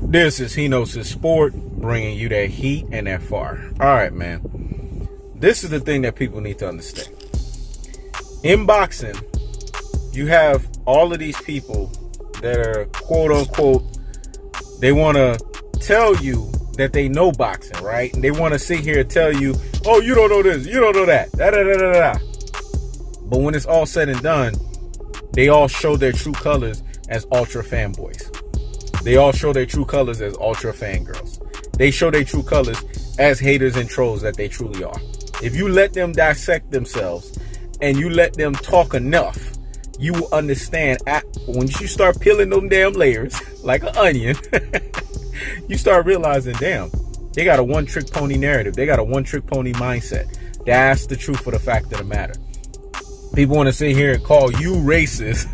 This is He Knows His Sport, bringing you that heat and that fire. All right, man. This is the thing that people need to understand. In boxing, you have all of these people that are quote unquote, they want to tell you that they know boxing, right? And they want to sit here and tell you, oh, you don't know this, you don't know that, da da da da da. But when it's all said and done, they all show their true colors as ultra fanboys. They all show their true colors as ultra fangirls. They show their true colors as haters and trolls that they truly are. If you let them dissect themselves and you let them talk enough, you will understand when you start peeling them damn layers like an onion, you start realizing, damn, they got a one-trick pony narrative. They got a one-trick pony mindset. That's the truth of the fact of the matter. People want to sit here and call you racist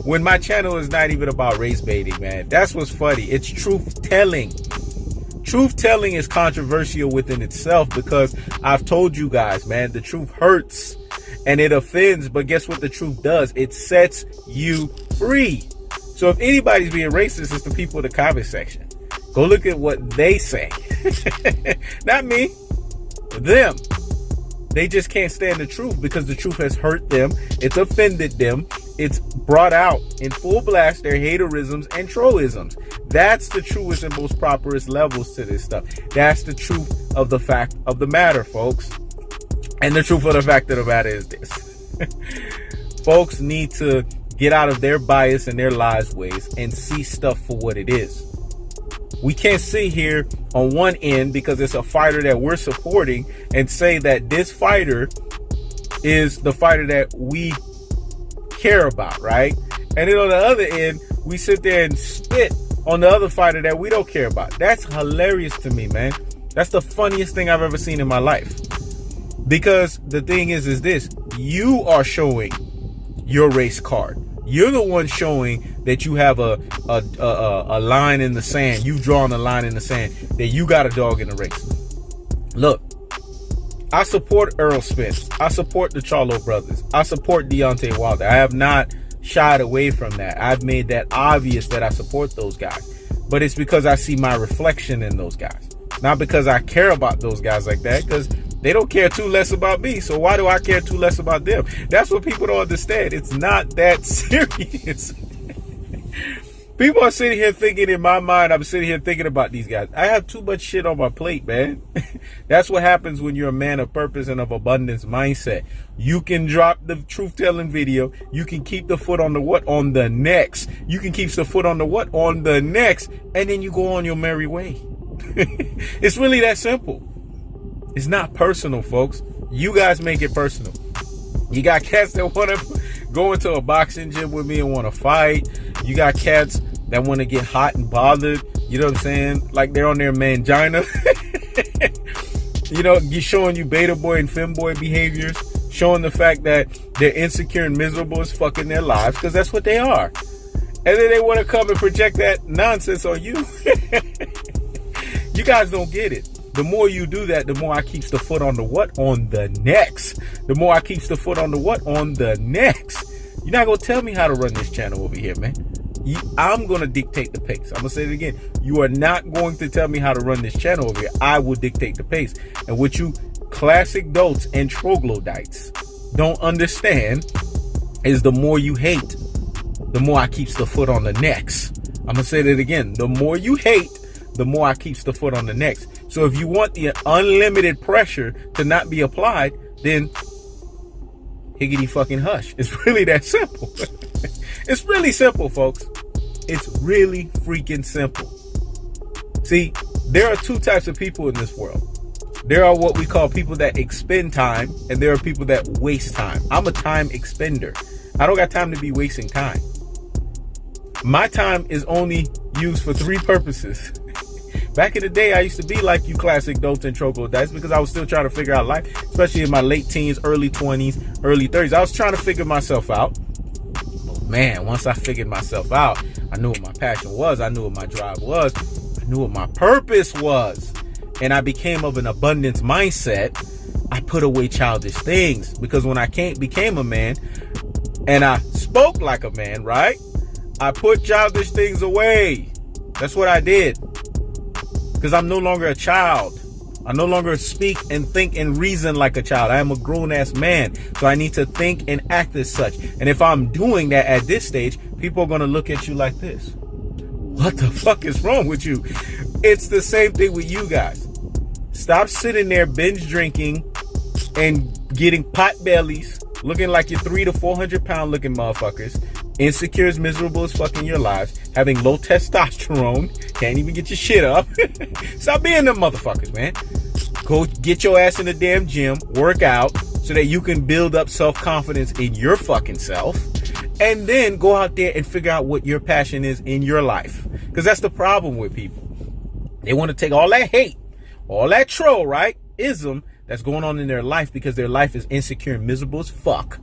when my channel is not even about race baiting, man. That's what's funny. It's truth telling. Truth telling is controversial within itself because I've told you guys, man, the truth hurts and it offends. But guess what the truth does? It sets you free. So if anybody's being racist, it's the people in the comment section. Go look at what they say. Not me. Them. They just can't stand the truth because the truth has hurt them. It's offended them. It's brought out in full blast their haterisms and trollisms. That's the truest and most properest levels to this stuff. That's the truth of the fact of the matter, folks. And the truth of the fact of the matter is this. Folks need to get out of their bias and their lies ways and see stuff for what it is. We can't sit here on one end because it's a fighter that we're supporting and say that this fighter is the fighter that we care about, right? And then on the other end, we sit there and spit on the other fighter that we don't care about. That's hilarious to me, man. That's the funniest thing I've ever seen in my life. Because the thing is this, you are showing your race card. You're the one showing that you have a line in the sand. You've drawn a line in the sand that you got a dog in the race. Look, I support Earl Spence. I support the Charlo brothers. I support Deontay Wilder. I have not shied away from that. I've made that obvious that I support those guys. But it's because I see my reflection in those guys. Not because I care about those guys like that, because they don't care too less about me. So why do I care too less about them? That's what people don't understand. It's not that serious. People are sitting here thinking, in my mind, I'm sitting here thinking about these guys. I have too much shit on my plate, man. That's what happens when you're a man of purpose and of abundance mindset. You can drop the truth-telling video. You can keep the foot on the what? On the next. You can keep the foot on the what? On the next. And then you go on your merry way. It's really that simple. It's not personal, folks. You guys make it personal. You got cats that want to go into a boxing gym with me and want to fight. You got cats that want to get hot and bothered. You know what I'm saying? Like they're on their mangina. You know, showing you beta boy and femboy behaviors. Showing the fact that they're insecure and miserable is fucking their lives. Because that's what they are. And then they want to come and project that nonsense on you. You guys don't get it. The more you do that, the more I keeps the foot on the what? On the next. The more I keeps the foot on the what? On the next. You're not going to tell me how to run this channel over here, man. I'm going to dictate the pace. I'm going to say it again. You are not going to tell me how to run this channel over here. I will dictate the pace. And what you classic dolts and troglodytes don't understand is the more you hate, the more I keeps the foot on the next. I'm going to say that again. The more you hate, the more I keeps the foot on the next. So if you want the unlimited pressure to not be applied, then higgity fucking hush. It's really that simple. It's really simple, folks. It's really freaking simple. See, there are two types of people in this world. There are what we call people that expend time, and there are people that waste time. I'm a time expender. I don't got time to be wasting time. My time is only used for three purposes. Back in the day, I used to be like you classic dolts and troglodytes because I was still trying to figure out life, especially in my late teens, early 20s, early 30s. I was trying to figure myself out. But man, once I figured myself out, I knew what my passion was. I knew what my drive was. I knew what my purpose was. And I became of an abundance mindset. I put away childish things because when I became a man and I spoke like a man, right? I put childish things away. That's what I did. Because I'm no longer a child. I no longer speak and think and reason like a child. I am a grown-ass man. So I need to think and act as such. And if I'm doing that at this stage, people are going to look at you like this. What the fuck is wrong with you? It's the same thing with you guys. Stop sitting there binge drinking and getting pot bellies, looking like you're 300 to 400 pound looking motherfuckers, insecure as miserable as fucking your lives, having low testosterone, can't even get your shit up. Stop being them motherfuckers, man. Go get your ass in the damn gym, work out, so that you can build up self-confidence in your fucking self, and then go out there and figure out what your passion is in your life. Because that's the problem with people. They want to take all that hate, all that troll, right? Ism that's going on in their life because their life is insecure and miserable as fuck.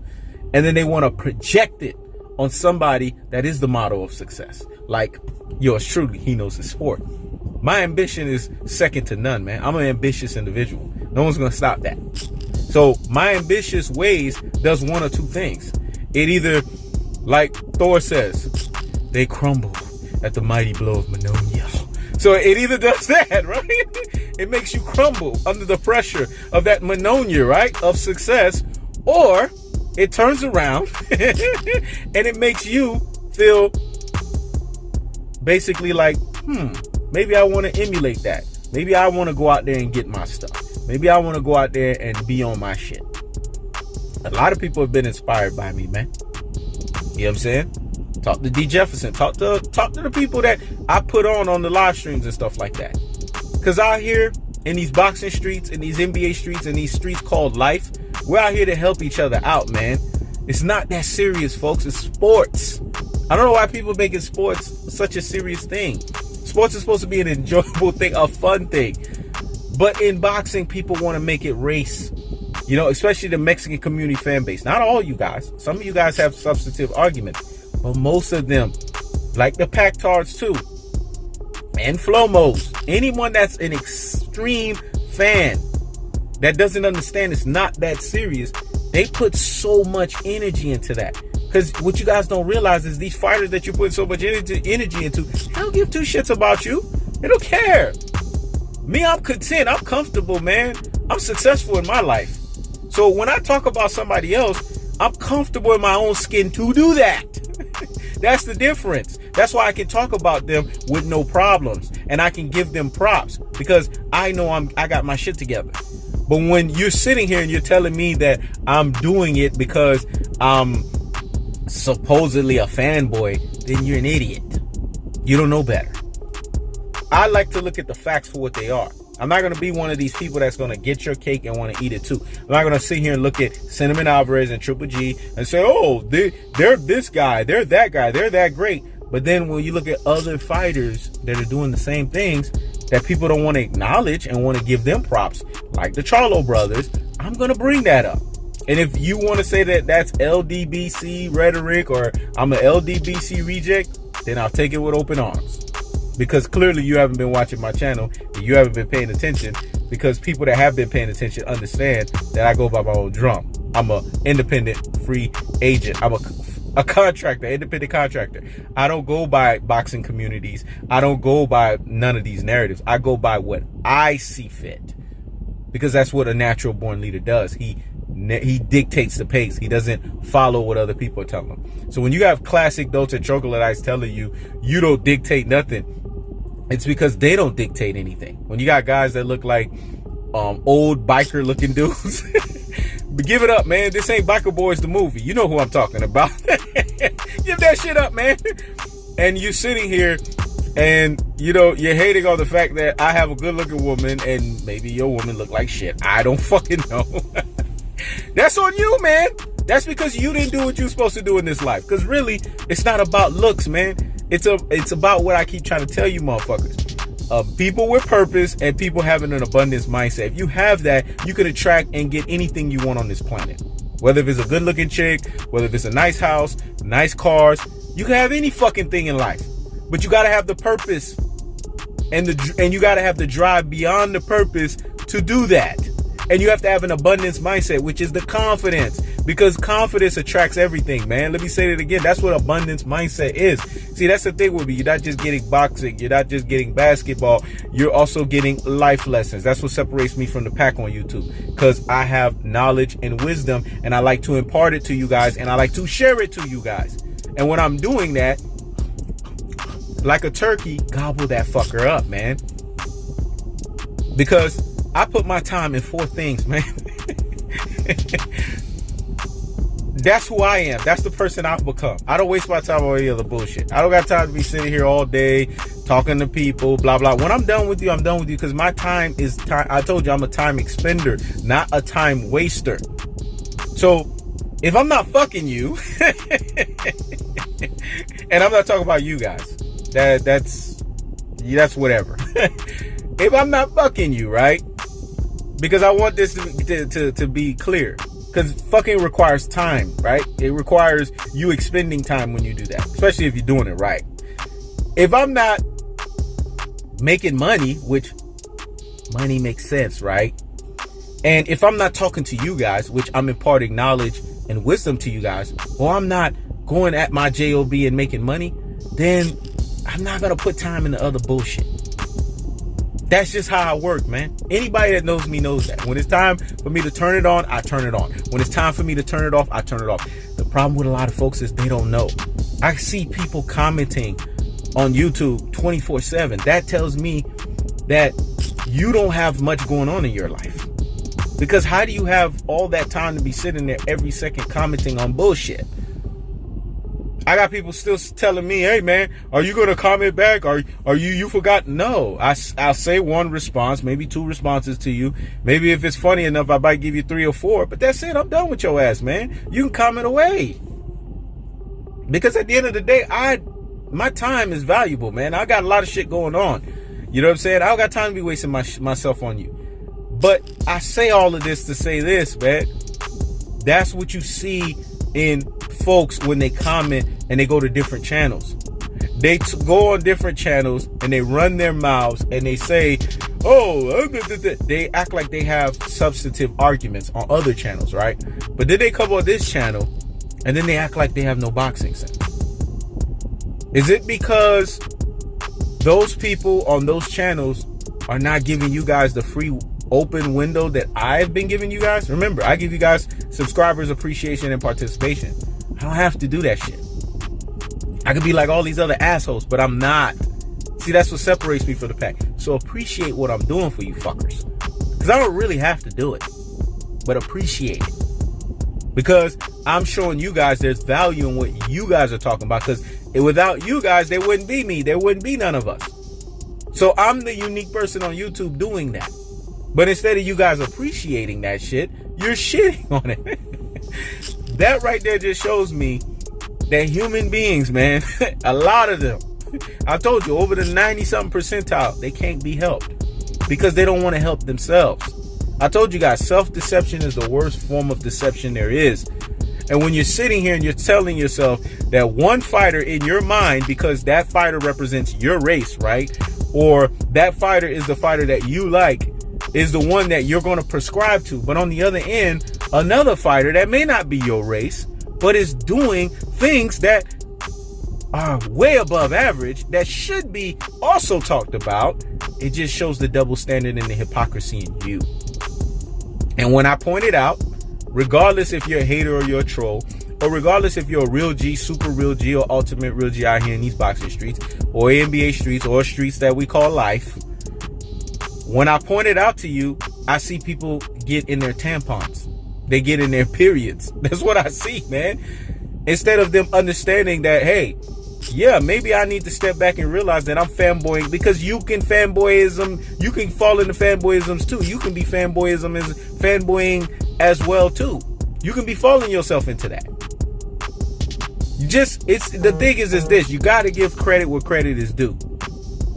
And then they want to project it on somebody that is the model of success. Like yours truly, he knows his sport. My ambition is second to none, man. I'm an ambitious individual. No one's going to stop that. So my ambitious ways does one or two things. It either, like Thor says, they crumble at the mighty blow of Mjolnir. So it either does that, right? It makes you crumble under the pressure of that Mjolnir, right? Of success. Or it turns around and it makes you feel basically like, maybe I want to emulate that. Maybe I want to go out there and get my stuff. Maybe I want to go out there and be on my shit. A lot of people have been inspired by me, man. You know what I'm saying? Talk to D. Jefferson. Talk to the people that I put on the live streams and stuff like that. Because out here in these boxing streets, in these NBA streets, in these streets called life, we're out here to help each other out, man. It's not that serious, folks. It's sports. I don't know why people making sports such a serious thing. Sports is supposed to be an enjoyable thing, a fun thing. But in boxing, people want to make it race. You know, especially the Mexican community fan base. Not all you guys. Some of you guys have substantive arguments. But most of them, like the Pactards too, and Flomos, anyone that's an extreme fan that doesn't understand it's not that serious, they put so much energy into that. Because what you guys don't realize is these fighters that you put so much energy into, they don't give two shits about you. They don't care. Me, I'm content. I'm comfortable, man. I'm successful in my life. So when I talk about somebody else, I'm comfortable in my own skin to do that. That's the difference. That's why I can talk about them with no problems, and I can give them props because I know I got my shit together. But when you're sitting here and you're telling me that I'm doing it because I'm supposedly a fanboy, then you're an idiot. You don't know better. I like to look at the facts for what they are. I'm not going to be one of these people that's going to get your cake and want to eat it too. I'm not going to sit here and look at Cinnamon Alvarez and Triple G and say, oh, they're this guy, they're that guy, they're that great. But then when you look at other fighters that are doing the same things that people don't want to acknowledge and want to give them props, like the Charlo brothers, I'm going to bring that up. And if you want to say that that's LDBC rhetoric or I'm an LDBC reject, then I'll take it with open arms. Because clearly you haven't been watching my channel and you haven't been paying attention, because people that have been paying attention understand that I go by my own drum. I'm an independent free agent. I'm a contractor, independent contractor. I don't go by boxing communities. I don't go by none of these narratives. I go by what I see fit, because that's what a natural born leader does. He dictates the pace. He doesn't follow what other people are telling him. So when you have classic Dolce Troglodytes telling you, you don't dictate nothing, it's because they don't dictate anything. When you got guys that look like old biker looking dudes, but give it up, man. This ain't Biker Boys the movie. You know who I'm talking about. Give that shit up, man. And you're sitting here and, you know, you're hating on the fact that I have a good looking woman and maybe your woman look like shit. I don't fucking know. That's on you, man. That's because you didn't do what you're supposed to do in this life. Because really, it's not about looks, man. It's about what I keep trying to tell you, motherfuckers. People with purpose and people having an abundance mindset. If you have that, you can attract and get anything you want on this planet. Whether if it's a good looking chick, whether if it's a nice house, nice cars, you can have any fucking thing in life. But you got to have the purpose and you got to have the drive beyond the purpose to do that. And you have to have an abundance mindset, which is the confidence. Because confidence attracts everything, man. Let me say that again. That's what abundance mindset is. See, that's the thing with me. You're not just getting boxing. You're not just getting basketball. You're also getting life lessons. That's what separates me from the pack on YouTube. Because I have knowledge and wisdom, and I like to impart it to you guys, and I like to share it to you guys. And when I'm doing that, like a turkey, gobble that fucker up, man. Because I put my time in 4 things, man. That's who I am. That's the person I've become. I don't waste my time on any other bullshit. I don't got time to be sitting here all day talking to people, blah, blah. When I'm done with you, I'm done with you, because my time is time. I told you I'm a time expender, not a time waster. So if I'm not fucking you, and I'm not talking about you guys, that's whatever. If I'm not fucking you, right? Because I want this to be clear. Because fucking requires time, right? It requires you expending time when you do that, especially if you're doing it right. If I'm not making money, which money makes sense, right? And if I'm not talking to you guys, which I'm imparting knowledge and wisdom to you guys, or I'm not going at my job and making money, then I'm not going to put time into other bullshit. That's just how I work, man. Anybody that knows me knows that. When it's time for me to turn it on, I turn it on. When it's time for me to turn it off, I turn it off. The problem with a lot of folks is they don't know. I see people commenting on YouTube 24/7. That tells me that you don't have much going on in your life. Because how do you have all that time to be sitting there every second commenting on bullshit? I got people still telling me, hey, man, are you going to comment back? Are you forgot? No, I'll say 1 response, maybe 2 responses to you. Maybe if it's funny enough, I might give you 3 or 4. But that's it. I'm done with your ass, man. You can comment away. Because at the end of the day, my time is valuable, man. I got a lot of shit going on. You know what I'm saying? I don't got time to be wasting myself on you. But I say all of this to say this, man. That's what you see in folks when they comment and they go to different channels. They go on different channels and they run their mouths and they say, oh, they act like they have substantive arguments on other channels, right? But then they come on this channel and then they act like they have no boxing sense. Is it because those people on those channels are not giving you guys the free open window that I've been giving you guys? Remember, I give you guys subscribers, appreciation, and participation. I don't have to do that shit. I could be like all these other assholes, but I'm not. See, that's what separates me from the pack. So appreciate what I'm doing for you fuckers. Because I don't really have to do it. But appreciate it. Because I'm showing you guys there's value in what you guys are talking about. Because without you guys, there wouldn't be me. There wouldn't be none of us. So I'm the unique person on YouTube doing that. But instead of you guys appreciating that shit, you're shitting on it. That right there just shows me that human beings, man, a lot of them, I told you, over the 90-something percentile, they can't be helped because they don't want to help themselves. I told you guys, self-deception is the worst form of deception there is. And when you're sitting here and you're telling yourself that one fighter in your mind, because that fighter represents your race, right? Or that fighter is the fighter that you like, is the one that you're going to prescribe to. But on the other end, another fighter that may not be your race, but is doing things that are way above average, that should be also talked about. It just shows the double standard and the hypocrisy in you. And when I point it out, regardless if you're a hater or you're a troll, or regardless if you're a real G, super real G, or ultimate real G out here in these boxing streets, or NBA streets, or streets that we call life, when I point it out to you, I see people get in their tampons. They get in their periods. That's what I see, man. Instead of them understanding that, hey, yeah, maybe I need to step back and realize that I'm fanboying, because you can fanboyism, you can fall into fanboyisms too. You can be fanboying as well too. You can be falling yourself into that. The thing is this, you got to give credit where credit is due.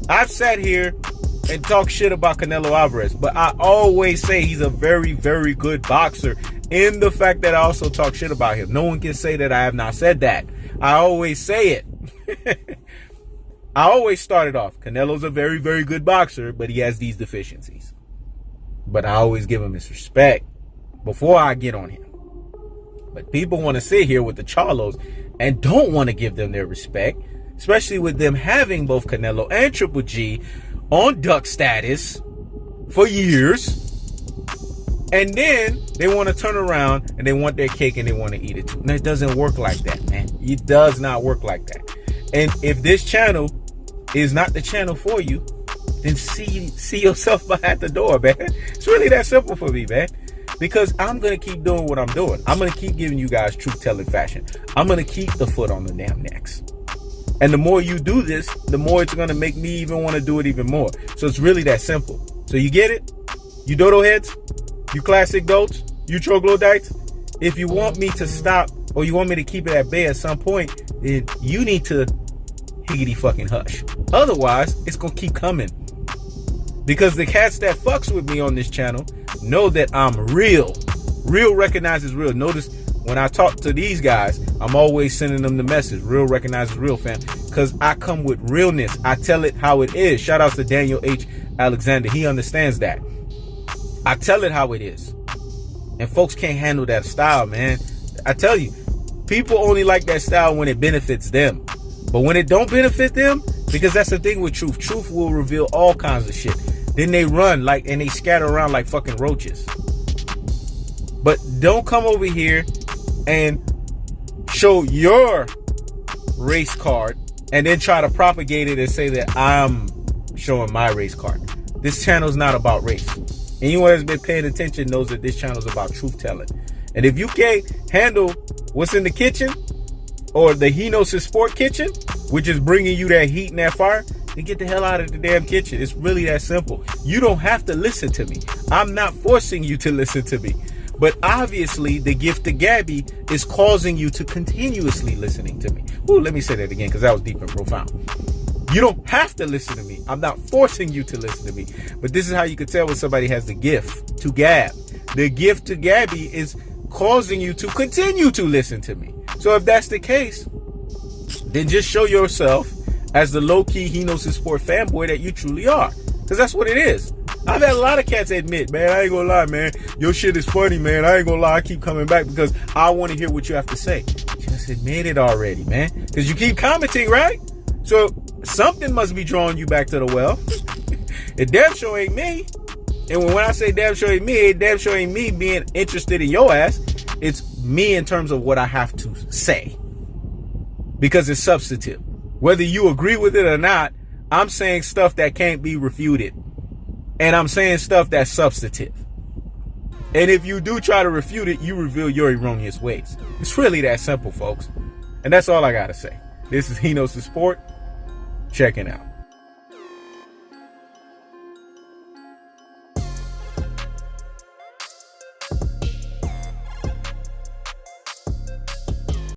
I've sat here and talk shit about Canelo Alvarez, but I always say he's a very, very good boxer, in the fact that I also talk shit about him. No one can say that I have not said that. I always say it. I always started off, Canelo's a very, very good boxer, but he has these deficiencies. But I always give him his respect before I get on him. But people want to sit here with the Charlos and don't want to give them their respect, especially with them having both Canelo and Triple G on duck status for years. And then they want to turn around and they want their cake and they want to eat it too. And it doesn't work like that, man. It does not work like that. And if this channel is not the channel for you, then see yourself behind the door, man. It's really that simple for me, man. Because I'm going to keep doing what I'm doing. I'm going to keep giving you guys truth-telling fashion. I'm going to keep the foot on the damn necks. And the more you do this, the more it's going to make me even want to do it even more. So it's really that simple. So you get it? You dodo heads? You classic goats? You troglodytes? If you want me to stop or you want me to keep it at bay at some point, then you need to higgity fucking hush. Otherwise, it's going to keep coming. Because the cats that fucks with me on this channel know that I'm real. Real recognizes real. Notice when I talk to these guys, I'm always sending them the message. Real recognizes real, fam. Because I come with realness. I tell it how it is. Shout out to Daniel H. Alexander. He understands that. I tell it how it is. And folks can't handle that style, man. I tell you, people only like that style when it benefits them. But when it don't benefit them, because that's the thing with truth. Truth will reveal all kinds of shit. Then they run and they scatter around like fucking roaches. But don't come over here and show your race card and then try to propagate it and say that I'm showing my race card. This channel is not about race. Anyone that's been paying attention knows that this channel is about truth telling. And if you can't handle what's in the kitchen or the Hinosis Sport kitchen, which is bringing you that heat and that fire, then get the hell out of the damn kitchen. It's really that simple. You don't have to listen to me. I'm not forcing you to listen to me. But obviously, the gift of Gabby is causing you to continuously listening to me. Ooh, let me say that again because that was deep and profound. You don't have to listen to me. I'm not forcing you to listen to me. But this is how you can tell when somebody has the gift to gab. The gift to Gabby is causing you to continue to listen to me. So if that's the case, then just show yourself as the low-key Hinosis Sport fanboy that you truly are. Because that's what it is. I've had a lot of cats admit, man, I ain't gonna lie, man. Your shit is funny, man. I ain't gonna lie. I keep coming back because I want to hear what you have to say. Just admit it already, man. Because you keep commenting, right? So something must be drawing you back to the well. It damn sure ain't me. And when I say damn sure ain't me, it damn sure ain't me being interested in your ass. It's me in terms of what I have to say. Because it's substantive. Whether you agree with it or not, I'm saying stuff that can't be refuted. And I'm saying stuff that's substantive. And if you do try to refute it, you reveal your erroneous ways. It's really that simple, folks. And that's all I got to say. This is Hinosis Sport. Checking out.